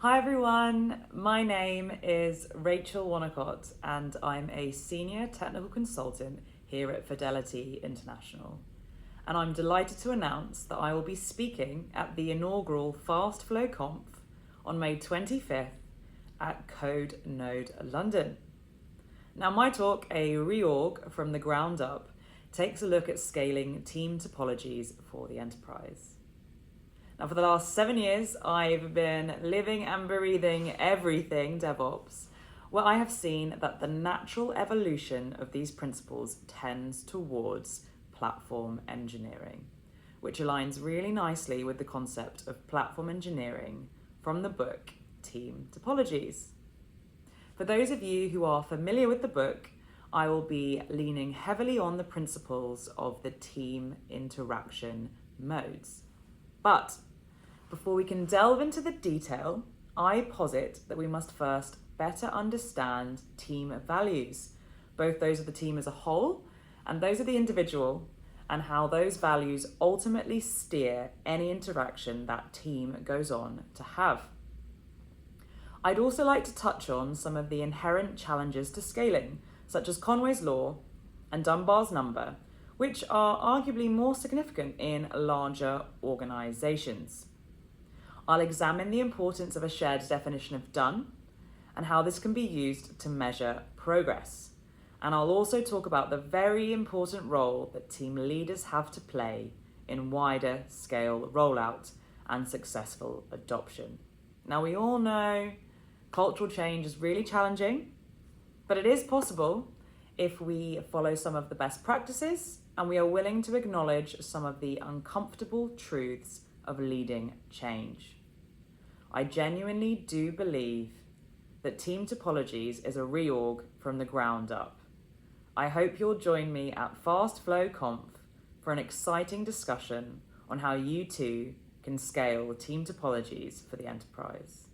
Hi everyone, my name is Rachael Wonnacott and I'm a Senior Technical Consultant here at Fidelity International. And I'm delighted to announce that I will be speaking at the inaugural FastFlowConf on May 25th at CodeNode London. Now my talk, A Reorg from the Ground Up, takes a look at scaling team topologies for the enterprise. Now, for the last 7 years, I've been living and breathing everything DevOps, where I have seen that the natural evolution of these principles tends towards platform engineering, which aligns really nicely with the concept of platform engineering from the book Team Topologies. For those of you who are familiar with the book, I will be leaning heavily on the principles of the team interaction modes. But before we can delve into the detail, I posit that we must first better understand team values, both those of the team as a whole and those of the individual, and how those values ultimately steer any interaction that team goes on to have. I'd also like to touch on some of the inherent challenges to scaling, such as Conway's Law and Dunbar's number, which are arguably more significant in larger organizations. I'll examine the importance of a shared definition of done and how this can be used to measure progress. And I'll also talk about the very important role that team leaders have to play in wider scale rollout and successful adoption. Now, we all know cultural change is really challenging, but it is possible if we follow some of the best practices and we are willing to acknowledge some of the uncomfortable truths of leading change. I genuinely do believe that Team Topologies is a reorg from the ground up. I hope you'll join me at FastFlowConf for an exciting discussion on how you too can scale Team Topologies for the enterprise.